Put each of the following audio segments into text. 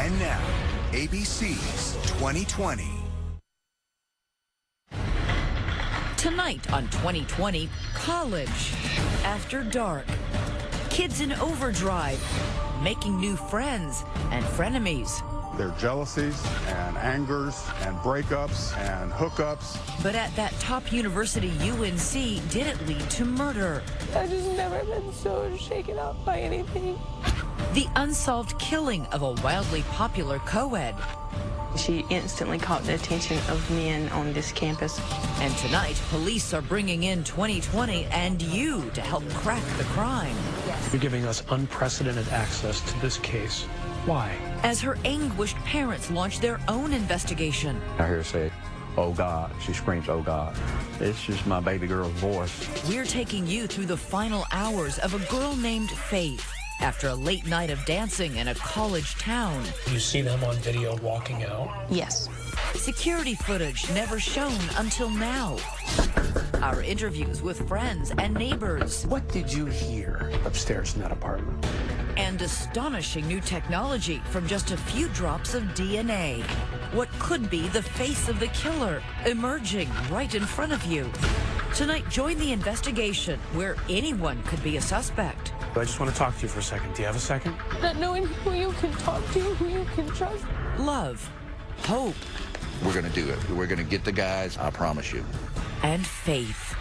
And now, ABC's 2020. Tonight on 2020, college after dark. Kids in overdrive, making new friends and frenemies. Their jealousies and angers and breakups and hookups. But at that top university, UNC, did it lead to murder? I just never been so shaken up by anything. The unsolved killing of a wildly popular co-ed. She instantly caught the attention of men on this campus. And tonight, police are bringing in 2020 and you to help crack the crime. You're giving us unprecedented access to this case. Why? As her anguished parents launch their own investigation. I hear her say, "Oh God." She screams, "Oh God." It's just my baby girl's voice. We're taking you through the final hours of a girl named Faith. After a late night of dancing in a college town. You see them on video walking out? Yes. Security footage never shown until now. Our interviews with friends and neighbors. What did you hear upstairs in that apartment? And astonishing new technology from just a few drops of DNA. What could be the face of the killer emerging right in front of you. Tonight, join the investigation where anyone could be a suspect. I just want to talk to you for a second. Do you have a second? Not knowing who you can talk to, who you can trust. Love, hope. We're going to do it. We're going to get the guys, I promise you. And faith.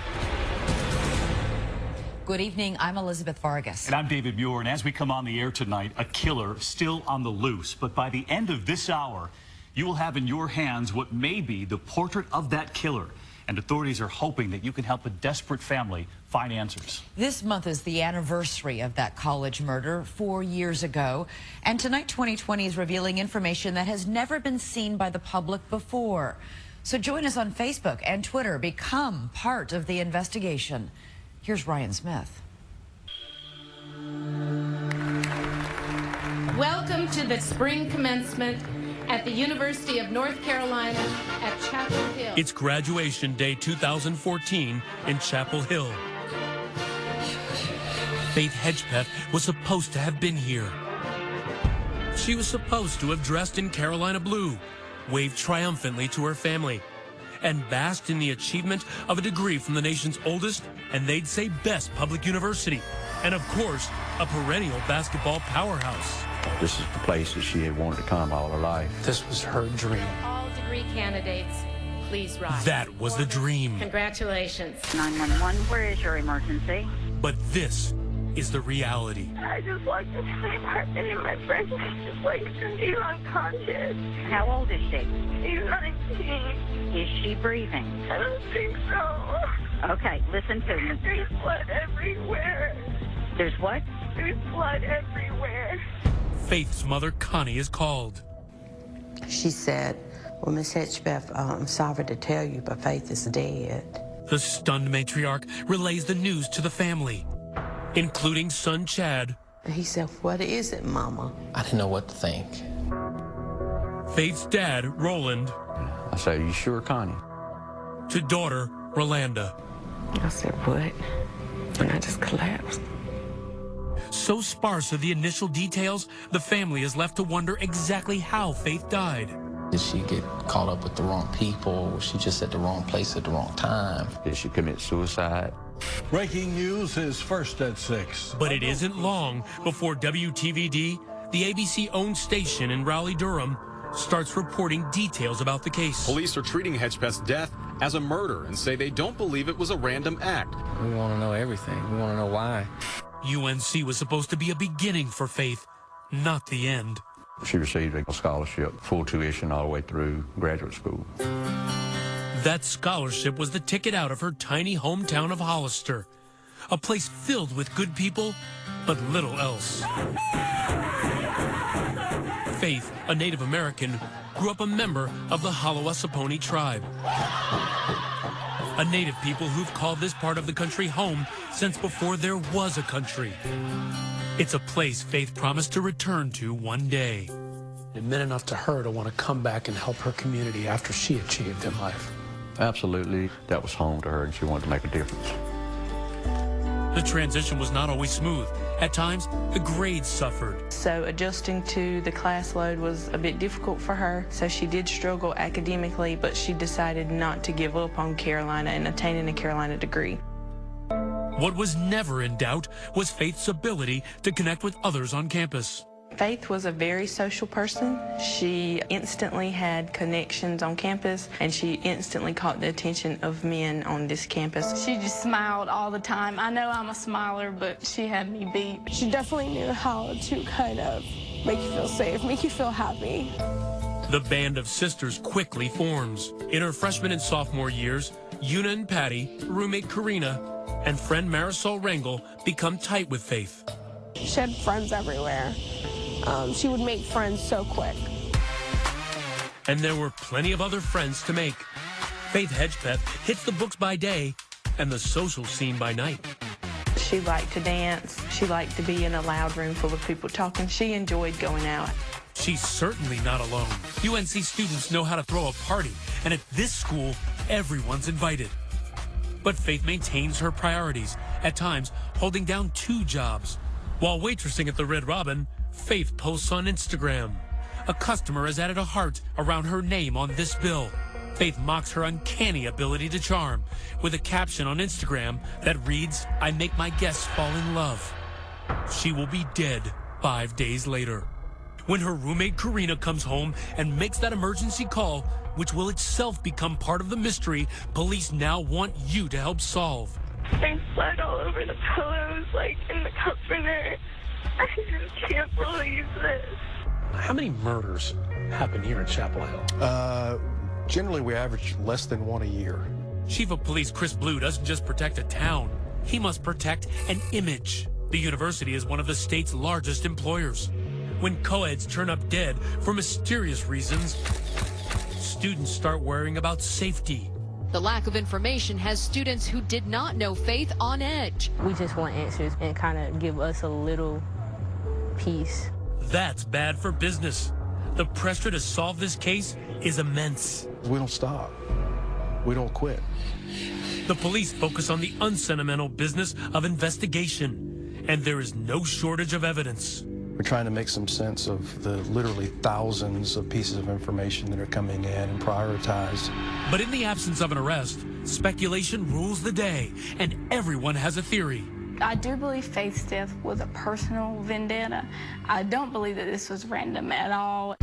Good evening, I'm Elizabeth Vargas. And I'm David Muir, and as we come on the air tonight, a killer still on the loose. But by the end of this hour, you will have in your hands what may be the portrait of that killer. And authorities are hoping that you can help a desperate family find answers. This month is the anniversary of that college murder 4 years ago. And tonight, 2020 is revealing information that has never been seen by the public before. So join us on Facebook and Twitter. Become part of the investigation. Here's Ryan Smith. Welcome to the spring commencement at the University of North Carolina at Chapel Hill. It's graduation day 2014 in Chapel Hill. Faith Hedgepeth was supposed to have been here. She was supposed to have dressed in Carolina blue, waved triumphantly to her family, and basked in the achievement of a degree from the nation's oldest, and they'd say best public university, and of course, a perennial basketball powerhouse. This is the place that she had wanted to come all her life. This was her dream. All degree candidates, please rise. That was the dream. Congratulations. 911, where is your emergency? But this is the reality. I just walked into my apartment and my friend just like Cindy unconscious. How old is she? She's 19. Is she breathing? I don't think so. Okay, listen to me. There's blood everywhere. There's what? There's blood everywhere. Faith's mother, Connie, is called. She said, "Well, Miss Hedgepeth, I'm sorry to tell you, but Faith is dead." The stunned matriarch relays the news to the family, including son Chad. He said, "What is it, Mama?" I didn't know what to think. Faith's dad, Roland. I said, "You sure, Connie?" To daughter, Rolanda. I said, "What?" And I just collapsed. So sparse are the initial details, the family is left to wonder exactly how Faith died. Did she get caught up with the wrong people? Was she just at the wrong place at the wrong time? Did she commit suicide? Breaking news is first at 6. But it isn't long before WTVD, the ABC-owned station in Raleigh-Durham, starts reporting details about the case. Police are treating Hedgepeth's death as a murder and say they don't believe it was a random act. We want to know everything. We want to know why. UNC was supposed to be a beginning for Faith, not the end. She received a scholarship, full tuition all the way through graduate school. That scholarship was the ticket out of her tiny hometown of Hollister, a place filled with good people, but little else. Faith, a Native American, grew up a member of the Hallowasaponi tribe, a Native people who've called this part of the country home since before there was a country. It's a place Faith promised to return to one day. It meant enough to her to want to come back and help her community after she achieved in life. Absolutely. That was home to her, and she wanted to make a difference. The transition was not always smooth. At times, the grades suffered. So adjusting to the class load was a bit difficult for her. So she did struggle academically, but she decided not to give up on Carolina and attaining a Carolina degree. What was never in doubt was Faith's ability to connect with others on campus. Faith was a very social person. She instantly had connections on campus, and she instantly caught the attention of men on this campus. She just smiled all the time. I know I'm a smiler, but she had me beat. She definitely knew how to kind of make you feel safe, make you feel happy. The band of sisters quickly forms. In her freshman and sophomore years, Una and Patty, roommate Karina, and friend Marisol Rangel become tight with Faith. She had friends everywhere. She would make friends so quick. And there were plenty of other friends to make. Faith Hedgepeth hits the books by day and the social scene by night. She liked to dance. She liked to be in a loud room full of people talking. She enjoyed going out. She's certainly not alone. UNC students know how to throw a party, and at this school, everyone's invited. But Faith maintains her priorities, at times holding down 2 jobs. While waitressing at the Red Robin, Faith posts on Instagram. A customer has added a heart around her name on this bill. Faith mocks her uncanny ability to charm with a caption on Instagram that reads, "I make my guests fall in love." She will be dead 5 days later. When her roommate Karina comes home and makes that emergency call, which will itself become part of the mystery police now want you to help solve. There's blood all over the pillows, like in the comforter. I just can't believe this. How many murders happen here in Chapel Hill? Generally, we average less than 1 a year. Chief of Police Chris Blue doesn't just protect a town. He must protect an image. The university is one of the state's largest employers. When co-eds turn up dead for mysterious reasons, students start worrying about safety. The lack of information has students who did not know Faith on edge. We just want answers and kind of give us a little peace. That's bad for business. The pressure to solve this case is immense. We don't stop. We don't quit. The police focus on the unsentimental business of investigation, and there is no shortage of evidence. We're trying to make some sense of the literally thousands of pieces of information that are coming in and prioritize. But in the absence of an arrest, speculation rules the day, and everyone has a theory. I do believe Faith's death was a personal vendetta. I don't believe that this was random at all.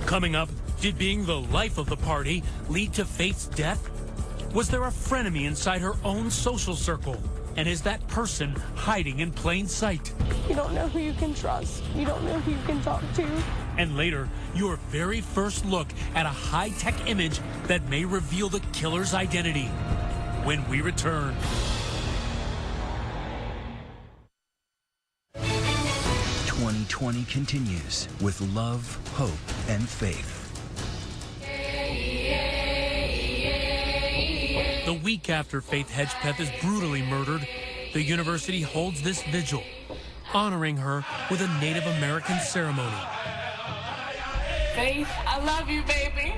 Coming up, did being the life of the party lead to Faith's death? Was there a frenemy inside her own social circle? And is that person hiding in plain sight? You don't know who you can trust. You don't know who you can talk to. And later, your very first look at a high-tech image that may reveal the killer's identity. When we return. 2020 continues with love, hope, and faith. The week after Faith Hedgepeth is brutally murdered, the university holds this vigil, honoring her with a Native American ceremony. Faith, I love you, baby.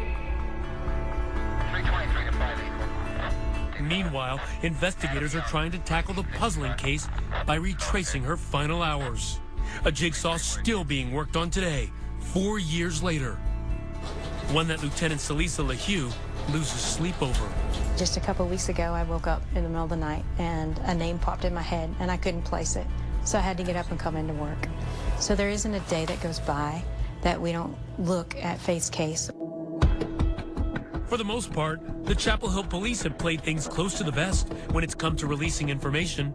Meanwhile, investigators are trying to tackle the puzzling case by retracing her final hours. A jigsaw still being worked on today, 4 years later. One that Lieutenant 𝐋𝐨𝐯𝐞 loses sleep over. Just a couple weeks ago, I woke up in the middle of the night and a name popped in my head and I couldn't place it. So I had to get up and come into work. So there isn't a day that goes by that we don't look at Faith's case. For the most part, the Chapel Hill police have played things close to the vest when it's come to releasing information.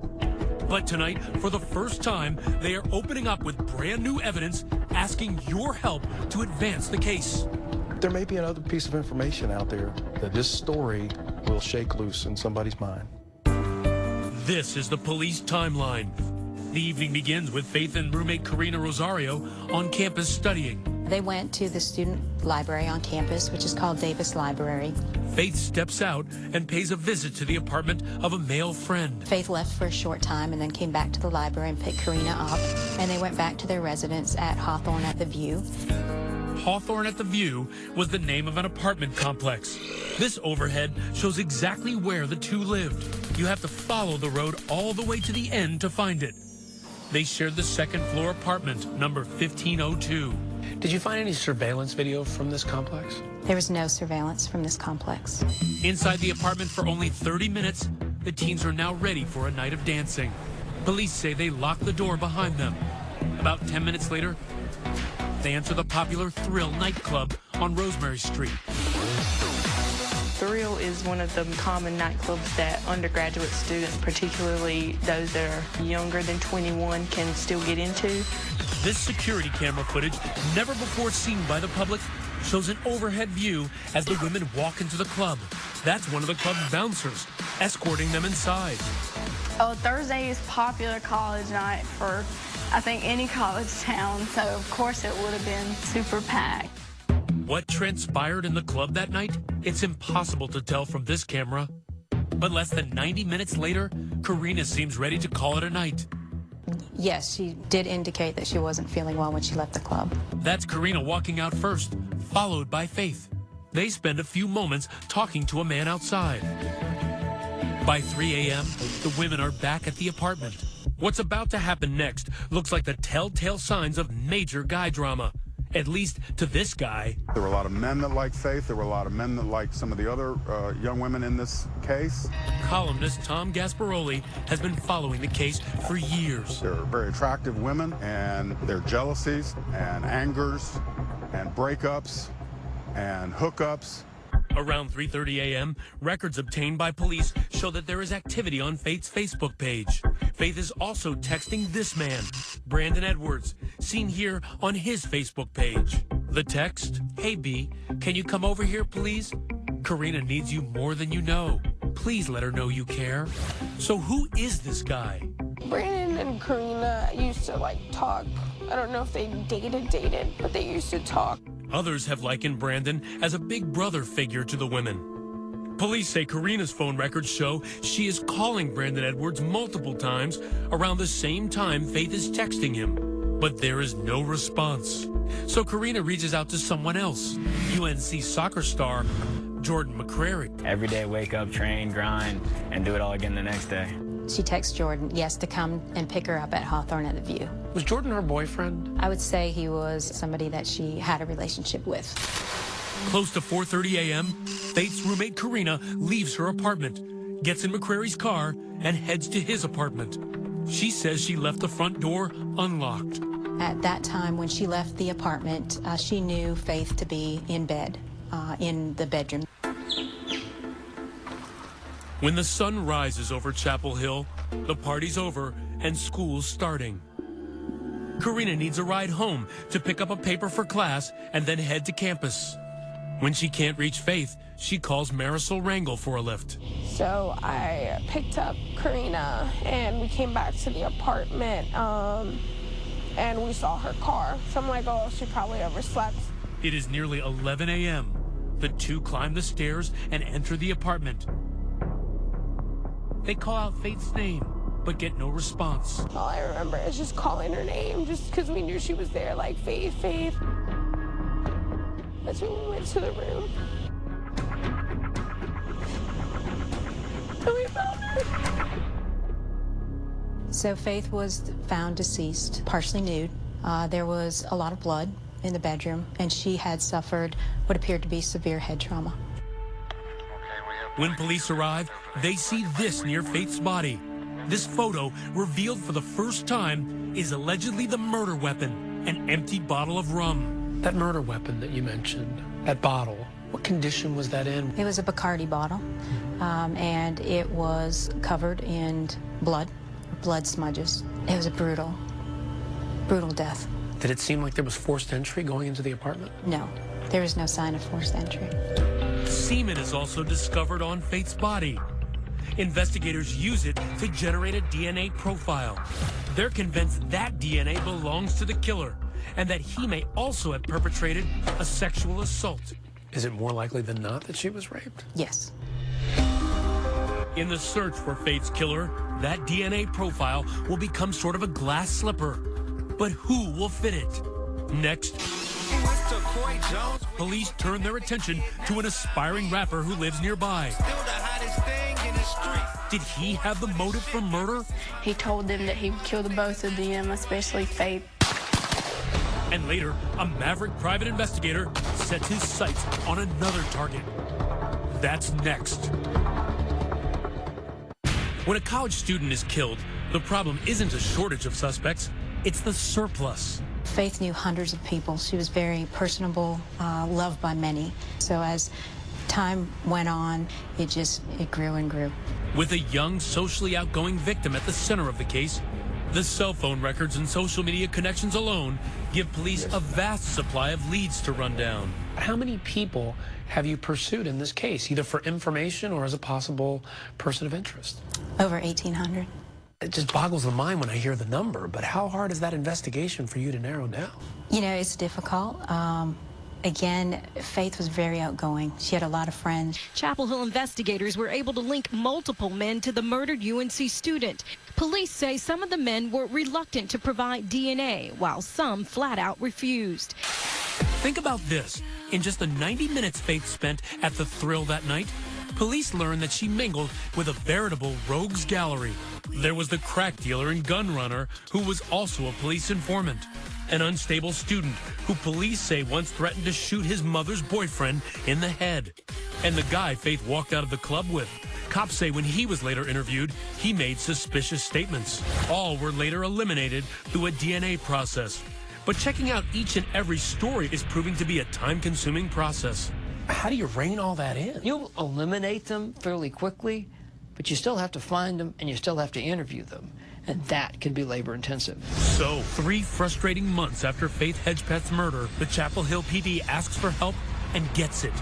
But tonight, for the first time, they are opening up with brand new evidence, asking your help to advance the case. There may be another piece of information out there that this story will shake loose in somebody's mind. This is the police timeline. The evening begins with Faith and roommate Karina Rosario on campus studying. They went to the student library on campus, which is called Davis Library. Faith steps out and pays a visit to the apartment of a male friend. Faith left for a short time and then came back to the library and picked Karina up, and they went back to their residence at Hawthorne at the View. Hawthorne at the View was the name of an apartment complex. This overhead shows exactly where the two lived. You have to follow the road all the way to the end to find it. They shared the second-floor apartment, number 1502. Did you find any surveillance video from this complex? There was no surveillance from this complex. Inside the apartment for only 30 minutes, the teens are now ready for a night of dancing. Police say they locked the door behind them. About 10 minutes later, they enter the popular Thrill nightclub on Rosemary Street. Thrill is one of the common nightclubs that undergraduate students, particularly those that are younger than 21, can still get into. This security camera footage, never before seen by the public, shows an overhead view as the women walk into the club. That's one of the club's bouncers, escorting them inside. Oh, Thursday is popular college night for, I think, any college town, so of course it would have been super packed. What transpired in the club that night? It's impossible to tell from this camera. But less than 90 minutes later, Karina seems ready to call it a night. Yes, she did indicate that she wasn't feeling well when she left the club. That's Karina walking out first, followed by Faith. They spend a few moments talking to a man outside. By 3 a.m., the women are back at the apartment. What's about to happen next looks like the telltale signs of major guy drama. At least to this guy. There were a lot of men that liked Faith. There were a lot of men that liked some of the other young women in this case. Columnist Tom Gasparoli has been following the case for years. They're very attractive women, and their jealousies and angers and breakups and hookups. Around 3:30 a.m., records obtained by police show that there is activity on Faith's Facebook page. Faith is also texting this man, Brandon Edwards, seen here on his Facebook page. The text, "Hey B, can you come over here, please? Karina needs you more than you know. Please let her know you care." So who is this guy? Brandon and Karina used to talk. I don't know if they dated, but they used to talk. Others have likened Brandon as a big brother figure to the women. Police say Karina's phone records show she is calling Brandon Edwards multiple times around the same time Faith is texting him. But there is no response. So Karina reaches out to someone else, UNC soccer star Jordan McCrary. Every day, wake up, train, grind, and do it all again the next day. She texts Jordan, yes, to come and pick her up at Hawthorne at the View. Was Jordan her boyfriend? I would say he was somebody that she had a relationship with. Close to 4:30 a.m., Faith's roommate Karina leaves her apartment, gets in McCrary's car, and heads to his apartment. She says she left the front door unlocked. At that time, when she left the apartment, she knew Faith to be in bed, in the bedroom. When the sun rises over Chapel Hill, the party's over and school's starting. Karina needs a ride home to pick up a paper for class and then head to campus. When she can't reach Faith, she calls Marisol Rangel for a lift. So I picked up Karina and we came back to the apartment and we saw her car. So I'm like, oh, she probably overslept. It is nearly 11 a.m. The two climb the stairs and enter the apartment. They call out Faith's name, but get no response. All I remember is just calling her name, just because we knew she was there, like, Faith, Faith. That's when we went to the room. And we found her. So Faith was found deceased, partially nude. There was a lot of blood in the bedroom, and she had suffered what appeared to be severe head trauma. When police arrive, they see this near Faith's body. This photo, revealed for the first time, is allegedly the murder weapon, an empty bottle of rum. That murder weapon that you mentioned, that bottle, what condition was that in? It was a Bacardi bottle, and it was covered in blood smudges. It was a brutal death. Did it seem like there was forced entry going into the apartment? No, there was no sign of forced entry. Semen is also discovered on Faith's body. Investigators use it to generate a DNA profile. They're convinced that DNA belongs to the killer and that he may also have perpetrated a sexual assault. Is it more likely than not that she was raped? Yes. In the search for Faith's killer, that DNA profile will become sort of a glass slipper. But who will fit it? Next, police turn their attention to an aspiring rapper who lives nearby. Did he have the motive for murder? He told them that he would kill the both of them, especially Faith. And later, a maverick private investigator sets his sights on another target. That's next. When a college student is killed, the problem isn't a shortage of suspects, it's the surplus. Faith knew hundreds of people. She was very personable, loved by many. So as time went on, it grew and grew. With a young, socially outgoing victim at the center of the case, the cell phone records and social media connections alone give police a vast supply of leads to run down. How many people have you pursued in this case, either for information or as a possible person of interest? Over 1,800. It just boggles the mind when I hear the number, but how hard is that investigation for you to narrow down? You know, it's difficult. Again, Faith was very outgoing. She had a lot of friends. Chapel Hill investigators were able to link multiple men to the murdered UNC student. Police say some of the men were reluctant to provide DNA, while some flat out refused. Think about this. In just the 90 minutes Faith spent at the Thrill that night, police learned that she mingled with a veritable rogues gallery. There was the crack dealer and gun runner who was also a police informant. An unstable student who police say once threatened to shoot his mother's boyfriend in the head. And the guy Faith walked out of the club with. Cops say when he was later interviewed, he made suspicious statements. All were later eliminated through a DNA process. But checking out each and every story is proving to be a time-consuming process. How do you rein all that in? You'll eliminate them fairly quickly, but you still have to find them and you still have to interview them. And that can be labor-intensive. So, 3 frustrating months after Faith Hedgepeth's murder, the Chapel Hill PD asks for help and gets it.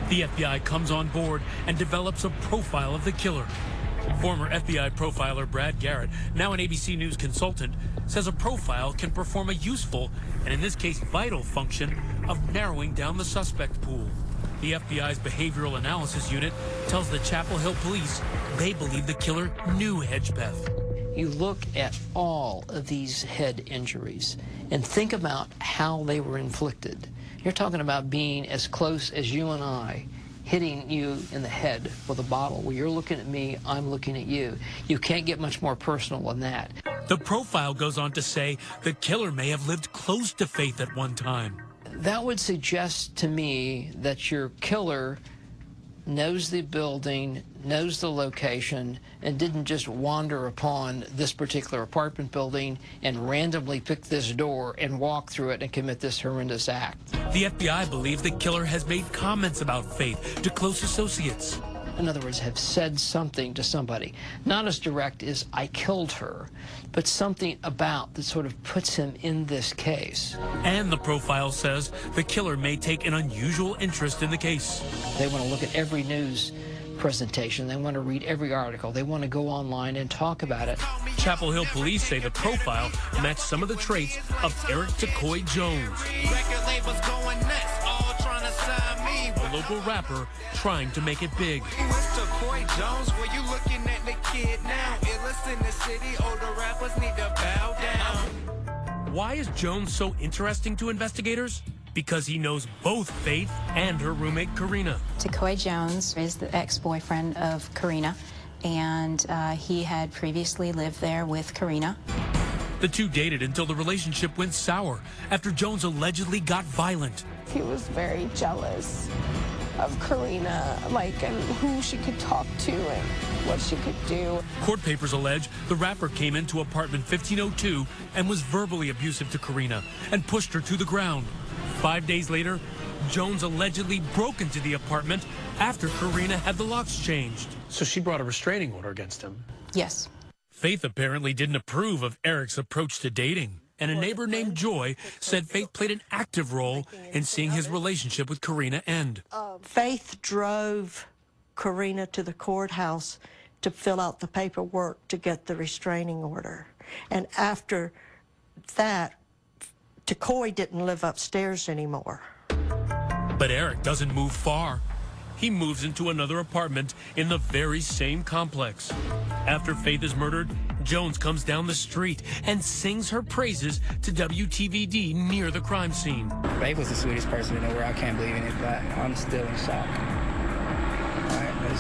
The FBI comes on board and develops a profile of the killer. Former FBI profiler Brad Garrett, now an ABC News consultant, says a profile can perform a useful, and in this case vital, function of narrowing down the suspect pool. The FBI's Behavioral Analysis Unit tells the Chapel Hill police they believe the killer knew Hedgepeth. You look at all of these head injuries and think about how they were inflicted. You're talking about being as close as you and I, hitting you in the head with a bottle. Where you're looking at me, I'm looking at you. You can't get much more personal than that. The profile goes on to say the killer may have lived close to Faith at one time. That would suggest to me that your killer knows the building, knows the location, and didn't just wander upon this particular apartment building and randomly pick this door and walk through it and commit this horrendous act. The FBI believes the killer has made comments about Faith to close associates. In other words, have said something to somebody. Not as direct as, I killed her, but something about that sort of puts him in this case. And the profile says the killer may take an unusual interest in the case. They want to look at every news presentation. They want to read every article. They want to go online and talk about it. Chapel Hill police say the profile matched some of the traits of 𝐅𝐚𝐢𝐭𝐡. A local rapper trying to make it big. Why is Jones so interesting to investigators? Because he knows both Faith and her roommate Karina. 𝐇𝐨𝐩𝐿 is the ex-boyfriend of Karina, and he had previously lived there with Karina. The two dated until the relationship went sour after Jones allegedly got violent. He was very jealous of Karina, and who she could talk to and what she could do. Court papers allege the rapper came into apartment 1502 and was verbally abusive to Karina and pushed her to the ground. 5 days later, Jones allegedly broke into the apartment after Karina had the locks changed. So she brought a restraining order against him? Yes. Faith apparently didn't approve of Eric's approach to dating. And a neighbor named Joy said Faith played an active role in seeing his relationship with Karina end. Faith drove Karina to the courthouse to fill out the paperwork to get the restraining order. And after that, 𝐇𝐨𝐲 didn't live upstairs anymore. But Eric doesn't move far. He moves into another apartment in the very same complex. After Faith is murdered, Jones comes down the street and sings her praises to WTVD near the crime scene. Faith was the sweetest person in the world. I can't believe in it, but I'm still in shock.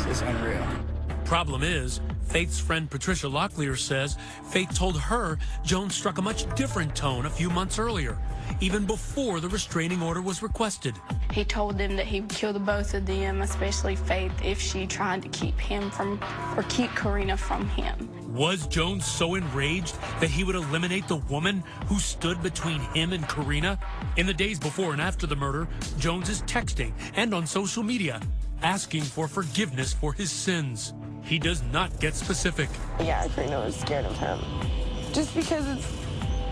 It's unreal. problem is, Faith's friend Patricia Locklear says Faith told her Jones struck a much different tone a few months earlier, even before the restraining order was requested. He told them that he would kill the both of them, especially Faith, if she tried to keep Karina from him. Was Jones so enraged that he would eliminate the woman who stood between him and Karina? In the days before and after the murder, Jones is texting and on social media asking for forgiveness for his sins. He does not get specific. Yeah, Karina was scared of him. Just because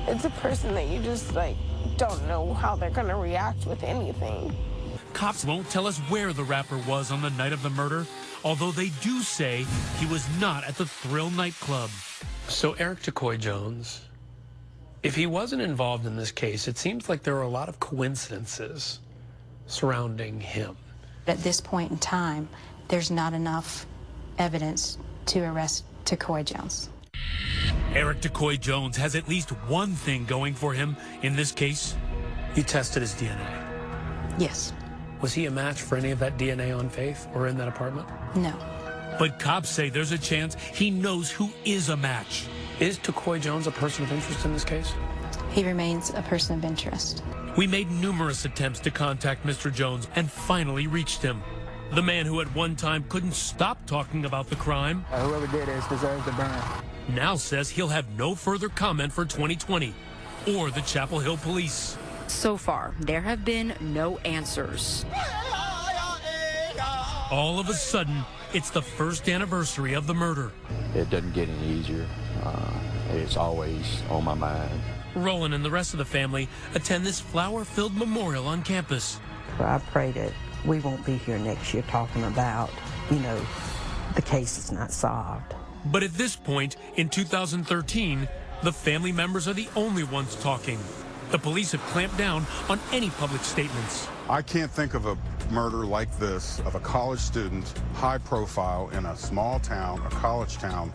it's a person that you just, like, don't know how they're going to react with anything. Cops won't tell us where the rapper was on the night of the murder, although they do say he was not at the Thrill nightclub. So 𝐅𝐚𝐢𝐭𝐡 Jones, if he wasn't involved in this case, it seems like there are a lot of coincidences surrounding him. At this point in time, there's not enough evidence to arrest 𝐇𝐨𝐯 Jones. 𝐅𝐚𝐢𝐭𝐡 Jones has at least one thing going for him in this case. You tested his DNA. Yes. Was he a match for any of that DNA on Faith or in that apartment? No. But cops say there's a chance he knows who is a match. Is 𝐇𝐨 Jones a person of interest in this case? He remains a person of interest. We made numerous attempts to contact Mr. Jones and finally reached him. The man who at one time couldn't stop talking about the crime. Whoever did this deserves to burn. Now says he'll have no further comment for 2020 or the Chapel Hill police. So far, there have been no answers. All of a sudden, it's the first anniversary of the murder. It doesn't get any easier. It's always on my mind. Roland and the rest of the family attend this flower-filled memorial on campus. I pray that we won't be here next year talking about, the case is not solved. But at this point, in 2013, the family members are the only ones talking. The police have clamped down on any public statements. I can't think of a murder like this of a college student, high profile, in a small town, a college town,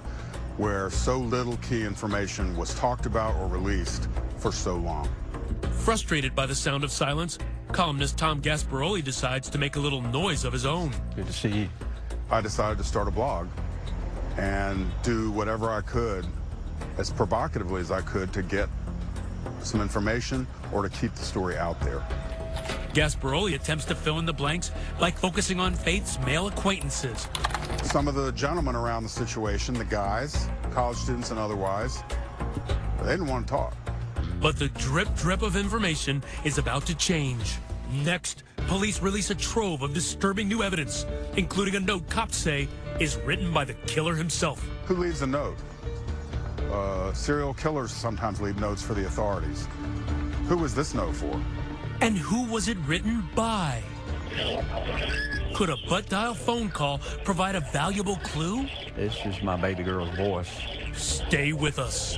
where so little key information was talked about or released for so long. Frustrated by the sound of silence, columnist Tom Gasparoli decides to make a little noise of his own. Good to see you. I decided to start a blog and do whatever I could, as provocatively as I could, to get some information or to keep the story out there. Gasparoli attempts to fill in the blanks by focusing on Faith's male acquaintances. Some of the gentlemen around the situation, the guys, college students and otherwise, they didn't want to talk. But the drip of information is about to change. Next, police release a trove of disturbing new evidence, including a note cops say is written by the killer himself. Who leaves a note? Serial killers sometimes leave notes for the authorities. Who was this note for? And who was it written by? Could a butt dial phone call provide a valuable clue? It's just my baby girl's voice. Stay with us.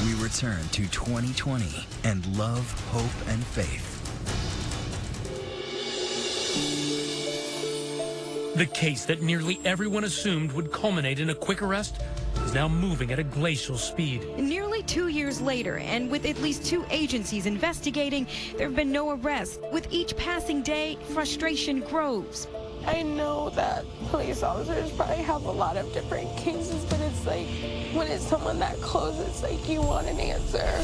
We return to 2020 and love, hope, and faith. The case that nearly everyone assumed would culminate in a quick arrest is now moving at a glacial speed. Nearly 2 years later, and with at least 2 agencies investigating, there have been no arrests. With each passing day, frustration grows. I know that police officers probably have a lot of different cases, but it's like, when it's someone that close, it's like you want an answer.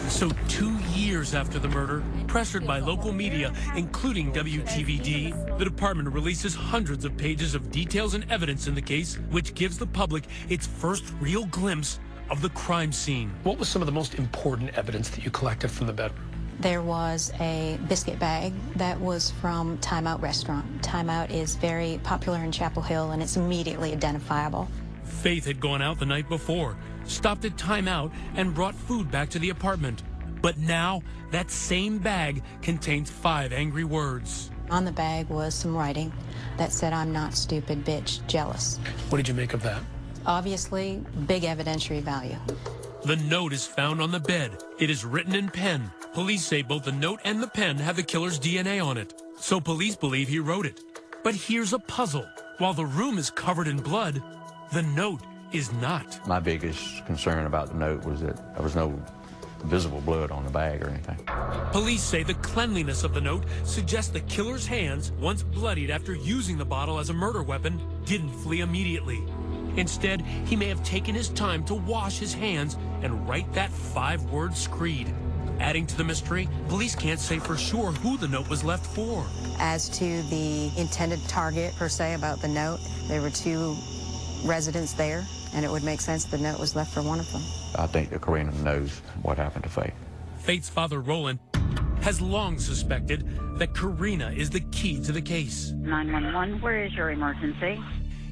So 2 years after the murder, pressured by local media, including WTVD, the department releases hundreds of pages of details and evidence in the case, which gives the public its first real glimpse of the crime scene. What was some of the most important evidence that you collected from the bedroom? There was a biscuit bag that was from Time Out restaurant. Time Out is very popular in Chapel Hill, and it's immediately identifiable. Faith had gone out the night before, stopped at Time Out, and brought food back to the apartment. But now, that same bag contains 5 angry words. On the bag was some writing that said, "I'm not stupid, bitch, jealous." What did you make of that? Obviously, big evidentiary value. The note is found on the bed. It is written in pen. Police say both the note and the pen have the killer's DNA on it. So police believe he wrote it. But here's a puzzle. While the room is covered in blood, the note is not. My biggest concern about the note was that there was no visible blood on the bag or anything. Police say the cleanliness of the note suggests the killer's hands, once bloodied after using the bottle as a murder weapon, didn't flee immediately. Instead, he may have taken his time to wash his hands and write that 5-word screed. Adding to the mystery, police can't say for sure who the note was left for. As to the intended target, per se, about the note, there were 2 residents there, and it would make sense the note was left for one of them. I think that Karina knows what happened to Faith. Faith's father, Roland, has long suspected that Karina is the key to the case. 911, where is your emergency?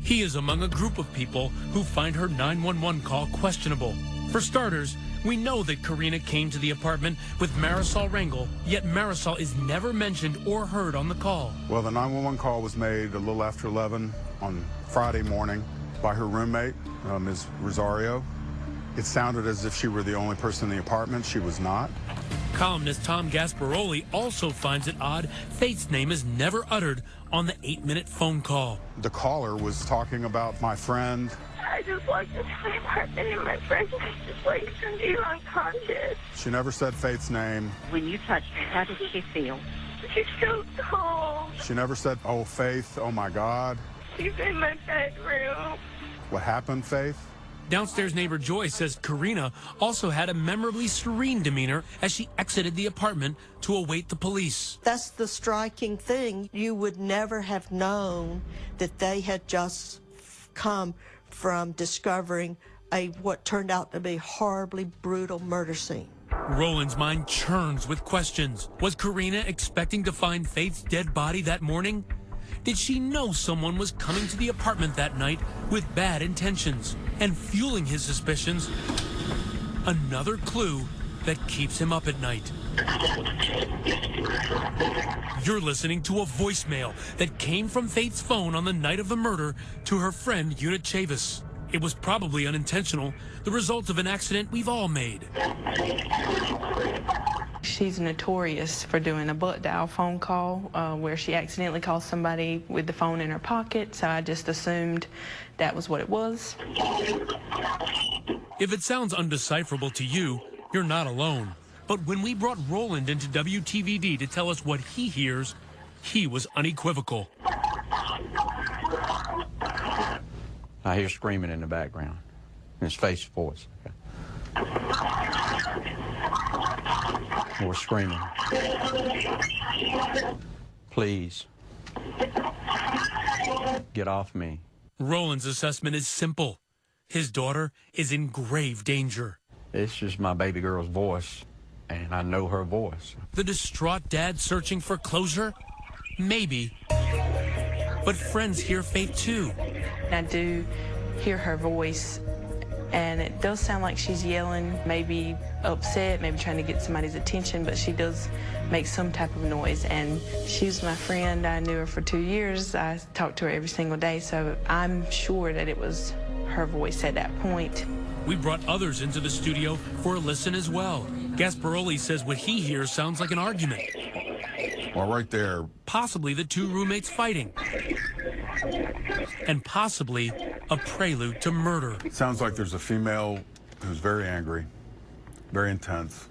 He is among a group of people who find her 911 call questionable. For starters, we know that Karina came to the apartment with Marisol Rangel, yet Marisol is never mentioned or heard on the call. Well, the 911 call was made a little after 11 on Friday morning by her roommate, Ms. Rosario. It sounded as if she were the only person in the apartment. She was not. Columnist Tom Gasparoli also finds it odd Faith's name is never uttered on the 8-minute phone call. The caller was talking about my friend. I just walked into my apartment and my friend was just like completely unconscious. She never said Faith's name. When you touched her, how did she feel? She's so cold. She never said, oh, Faith, oh my God. She's in my bedroom. What happened, Faith? Downstairs neighbor Joy says Karina also had a memorably serene demeanor as she exited the apartment to await the police. That's the striking thing. You would never have known that they had just come from discovering what turned out to be horribly brutal murder scene. Roland's mind churns with questions. Was Karina expecting to find Faith's dead body that morning? Did she know someone was coming to the apartment that night with bad intentions? And fueling his suspicions, another clue that keeps him up at night. You're listening to a voicemail that came from Faith's phone on the night of the murder to her friend 𝐷𝐸𝐻𝐸𝐻. It was probably unintentional, the result of an accident we've all made. She's notorious for doing a butt dial phone call where she accidentally calls somebody with the phone in her pocket, so I just assumed that was what it was. If it sounds undecipherable to you, you're not alone. But when we brought Roland into WTVD to tell us what he hears, he was unequivocal. I hear screaming in the background. It's Faith's voice. More screaming. Please. Get off me. Roland's assessment is simple. His daughter is in grave danger. It's just my baby girl's voice, and I know her voice. The distraught dad searching for closure? Maybe. But friends hear Faith too. I do hear her voice, and it does sound like she's yelling, maybe upset, maybe trying to get somebody's attention, but she does make some type of noise. And she's my friend. I knew her for 2 years. I talked to her every single day, so I'm sure that it was her voice at that point. We brought others into the studio for a listen as well. Gasparoli says what he hears sounds like an argument. Well, right there. Possibly the 2 roommates fighting. And possibly a prelude to murder. Sounds like there's a female who's very angry, very intense,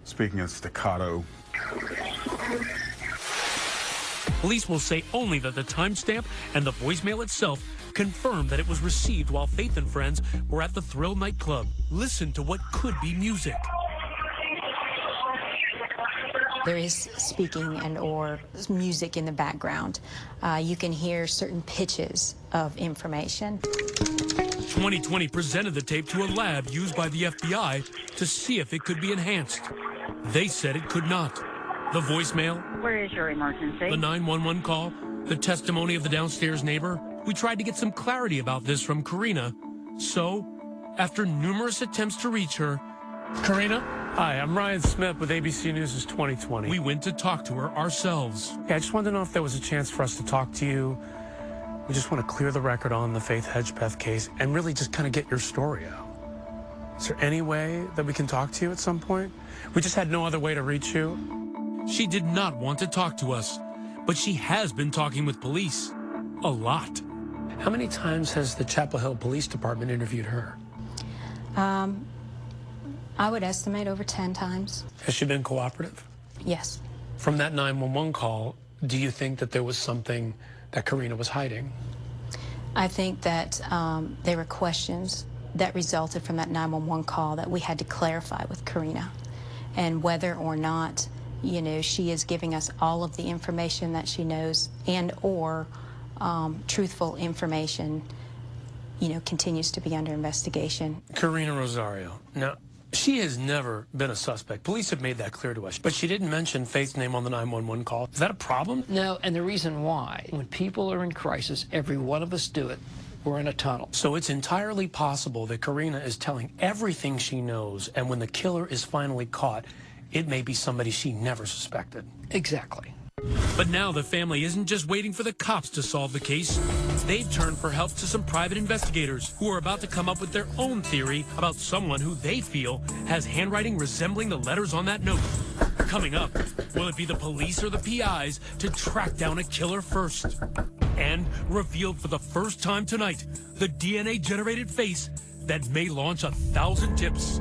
speaking in staccato. Police will say only that the timestamp and the voicemail itself confirm that it was received while Faith and friends were at the Thrill nightclub. Listen to what could be music. There is speaking and or music in the background. You can hear certain pitches of information. 2020 presented the tape to a lab used by the FBI to see if it could be enhanced. They said it could not. The voicemail, where is your emergency? the 911 call, the testimony of the downstairs neighbor. We tried to get some clarity about this from Karina. So, after numerous attempts to reach her, Karina? Hi, I'm Ryan Smith with ABC News' 2020. We went to talk to her ourselves. Yeah, I just wanted to know if there was a chance for us to talk to you. We just want to clear the record on the Faith Hedgepeth case and really just kind of get your story out. Is there any way that we can talk to you at some point? We just had no other way to reach you. She did not want to talk to us, but she has been talking with police. A lot. How many times has the Chapel Hill Police Department interviewed her? I would estimate over 10 times. Has she been cooperative? Yes. From that 911 call, do you think that there was something that Karina was hiding? I think that there were questions that resulted from that 911 call that we had to clarify with Karina, and whether or not, you know, she is giving us all of the information that she knows, and or truthful information, you know, continues to be under investigation. Karina Rosario. Now, she has never been a suspect. Police have made that clear to us. But she didn't mention Faith's name on the 911 call. Is that a problem? No, and the reason why, when people are in crisis, every one of us do it. We're in a tunnel. So it's entirely possible that Karina is telling everything she knows, and when the killer is finally caught, it may be somebody she never suspected. Exactly. But now the family isn't just waiting for the cops to solve the case. They've turned for help to some private investigators who are about to come up with their own theory about someone who they feel has handwriting resembling the letters on that note. Coming up, will it be the police or the PIs to track down a killer first? And revealed for the first time tonight, the DNA-generated face that may launch 1,000 tips.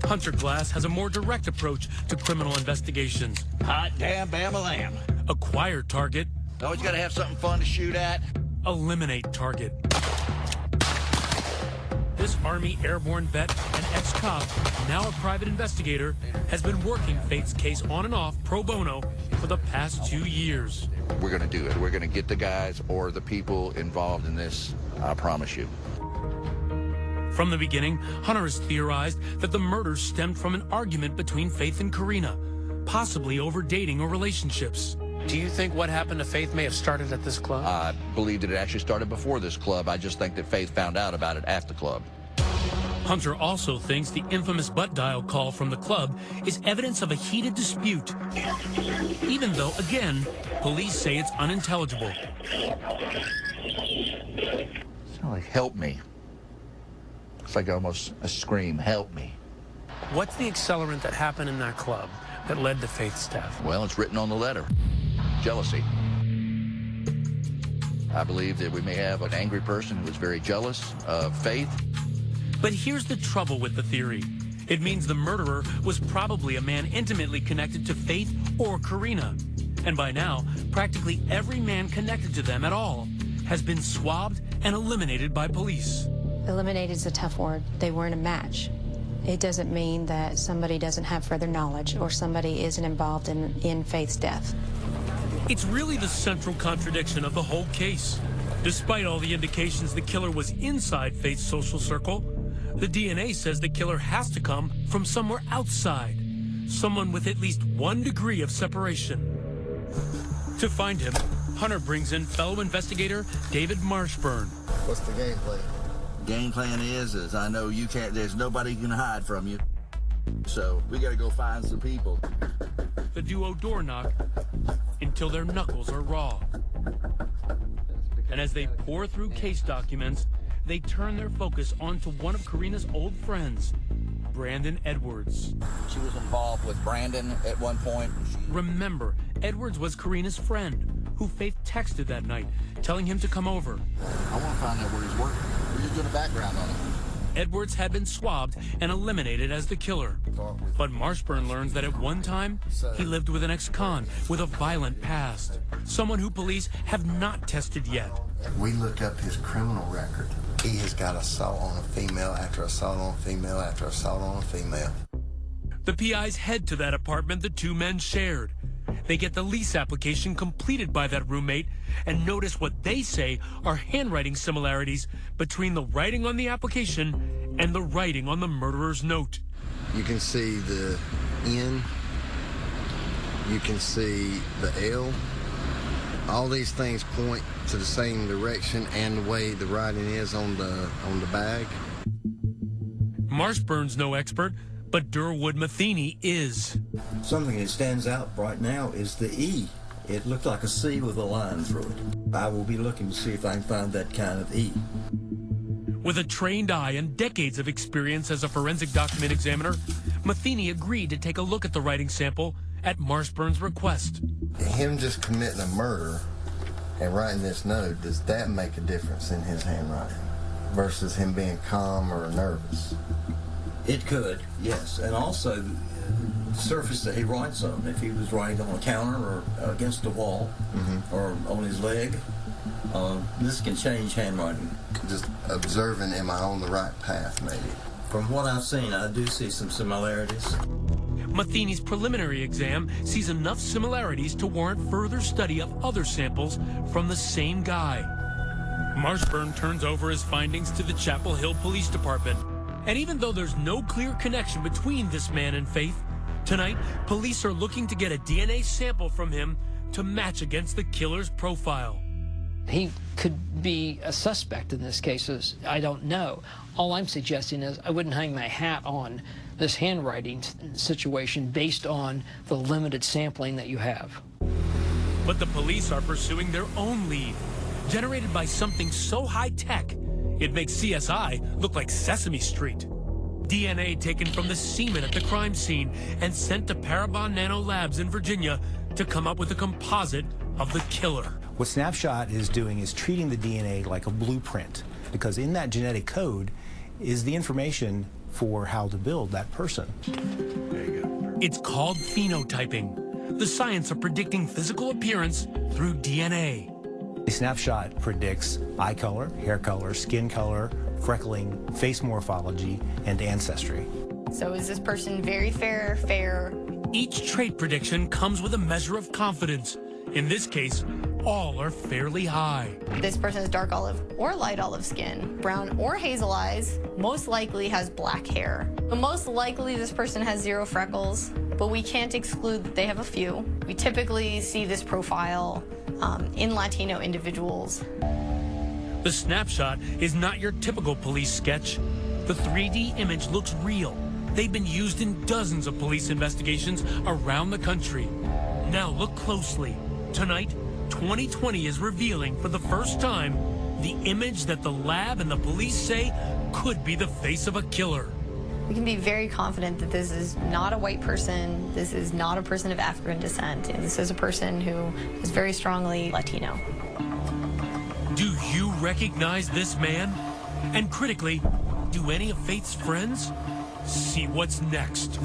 Hunter Glass has a more direct approach to criminal investigations. Hot damn Bama lamb. Acquire target. Always got to have something fun to shoot at. Eliminate target. This Army airborne vet and ex-cop, now a private investigator, has been working Faith's case on and off pro bono for the past 2 years. We're going to do it. We're going to get the guys or the people involved in this, I promise you. From the beginning, Hunter has theorized that the murders stemmed from an argument between Faith and Karina, possibly over dating or relationships. Do you think what happened to Faith may have started at this club? I believe that it actually started before this club. I just think that Faith found out about it at the club. Hunter also thinks the infamous butt dial call from the club is evidence of a heated dispute, even though, again, police say it's unintelligible. It's like, help me. It's like almost a scream, help me. What's the accelerant that happened in that club that led to Faith's death? Well, it's written on the letter. Jealousy. I believe that we may have an angry person who is very jealous of Faith. But here's the trouble with the theory. It means the murderer was probably a man intimately connected to Faith or Karina. And by now, practically every man connected to them at all has been swabbed and eliminated by police. Eliminated is a tough word. They weren't a match. It doesn't mean that somebody doesn't have further knowledge or somebody isn't involved in Faith's death. It's really the central contradiction of the whole case. Despite all the indications the killer was inside Faith's social circle, the DNA says the killer has to come from somewhere outside, someone with at least 1 degree of separation. To find him, Hunter brings in fellow investigator David Marshburn. What's the game plan? Game plan is I know you can't, there's nobody can hide from you. So we got to go find some people. The duo door knock until their knuckles are raw. And as they pour through case documents, they turn their focus onto one of Karina's old friends, Brandon Edwards. She was involved with Brandon at one point. Remember, Edwards was Karina's friend, who Faith texted that night, telling him to come over. I want to find out where he's working. We're just doing a background on him. Edwards had been swabbed and eliminated as the killer. But Marshburn learns that at one time, he lived with an ex-con with a violent past. Someone who police have not tested yet. We looked up his criminal record. He has got assault on a female after assault on a female after assault on a female. The PIs head to that apartment the two men shared. They get the lease application completed by that roommate and notice what they say are handwriting similarities between the writing on the application and the writing on the murderer's note. You can see the N. You can see the L. All these things point to the same direction and the way the writing is on the bag. Marshburn's no expert, but Durwood Matheny is. Something that stands out right now is the E. It looked like a C with a line through it. I will be looking to see if I can find that kind of E. With a trained eye and decades of experience as a forensic document examiner, Matheny agreed to take a look at the writing sample at Marshburn's request. Him just committing a murder and writing this note, does that make a difference in his handwriting? versus him being calm or nervous? It could, yes, and also surface that he writes on. If he was writing on a counter or against a wall or on his leg, this can change handwriting. Just observing, am I on the right path, maybe? From what I've seen, I do see some similarities. Matheny's preliminary exam sees enough similarities to warrant further study of other samples from the same guy. Marshburn turns over his findings to the Chapel Hill Police Department. And even though there's no clear connection between this man and Faith, tonight, police are looking to get a DNA sample from him to match against the killer's profile. He could be a suspect in this case. I don't know. All I'm suggesting is I wouldn't hang my hat on this handwriting situation based on the limited sampling that you have. But the police are pursuing their own lead, generated by something so high-tech, it makes CSI look like Sesame Street. DNA taken from the semen at the crime scene and sent to Parabon Nano Labs in Virginia to come up with a composite of the killer. What Snapshot is doing is treating the DNA like a blueprint, because in that genetic code is the information for how to build that person. There you go. It's called phenotyping, the science of predicting physical appearance through DNA. The Snapshot predicts eye color, hair color, skin color, freckling, face morphology, and ancestry. So is this person very fair, fair? Each trait prediction comes with a measure of confidence. In this case, all are fairly high. This person has dark olive or light olive skin, brown or hazel eyes, most likely has black hair. But most likely this person has 0 freckles, but we can't exclude that they have a few. We typically see this profile in Latino individuals. The Snapshot is not your typical police sketch. The 3D image looks real. They've been used in dozens of police investigations around the country. Now look closely. Tonight, 2020 is revealing for the first time the image that the lab and the police say could be the face of a killer. We can be very confident that this is not a white person, this is not a person of African descent, and this is a person who is very strongly Latino. Do you recognize this man? And critically, do any of Faith's friends? See what's next.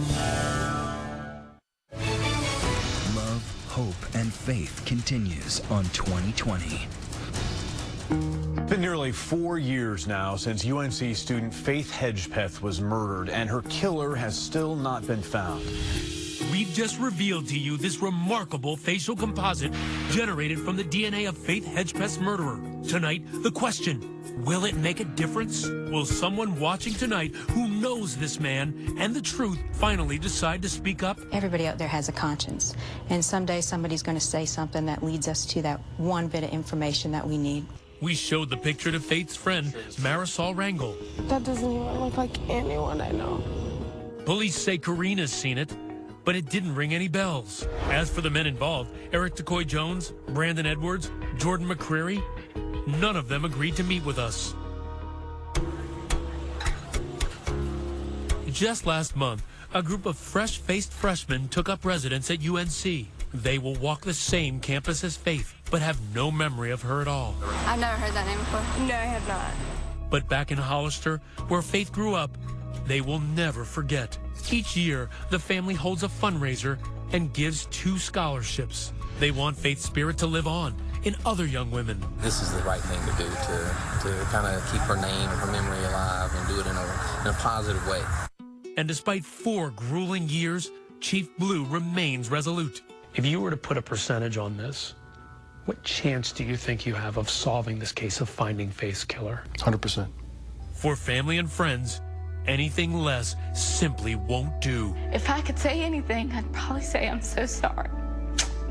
Love, hope, and faith continues on 2020. It's been nearly 4 years now since UNC student Faith Hedgepeth was murdered, and her killer has still not been found. We've just revealed to you this remarkable facial composite generated from the DNA of Faith Hedgepeth's murderer. Tonight, the question, will it make a difference? Will someone watching tonight who knows this man and the truth finally decide to speak up? Everybody out there has a conscience, and someday somebody's going to say something that leads us to that one bit of information that we need. We showed the picture to Faith's friend, Marisol Rangel. That doesn't even look like anyone I know. Police say Karina's seen it, but it didn't ring any bells. As for the men involved, Eric DeCoy Jones, Brandon Edwards, Jordan McCreary, none of them agreed to meet with us. Just last month, a group of fresh-faced freshmen took up residence at UNC. They will walk the same campus as Faith, but have no memory of her at all. I've never heard that name before. No, I have not. But back in Hollister, where Faith grew up, they will never forget. Each year, the family holds a fundraiser and gives 2 scholarships. They want Faith's spirit to live on in other young women. This is the right thing to do, to kind of keep her name and her memory alive and do it in a positive way. And despite 4 grueling years, Chief Blue remains resolute. If you were to put a percentage on this, what chance do you think you have of solving this case of finding Faith's killer? 100%. For family and friends, anything less simply won't do. If I could say anything, I'd probably say I'm so sorry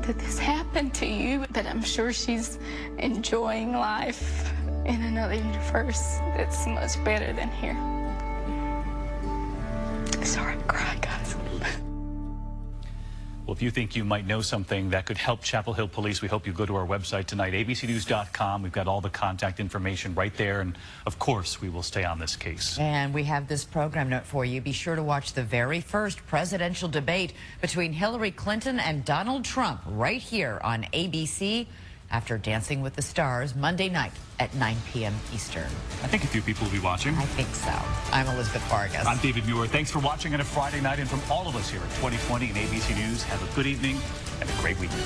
that this happened to you, but I'm sure she's enjoying life in another universe that's much better than here. Sorry, I'm crying, guys. Well, if you think you might know something that could help Chapel Hill Police, we hope you go to our website tonight, abcnews.com. We've got all the contact information right there. And, of course, we will stay on this case. And we have this program note for you. Be sure to watch the very first presidential debate between Hillary Clinton and Donald Trump right here on ABC after Dancing with the Stars Monday night at 9 p.m. Eastern. I think a few people will be watching. I think so. I'm Elizabeth Vargas. I'm David Muir. Thanks for watching on a Friday night, and from all of us here at 2020 and ABC News, have a good evening and a great weekend.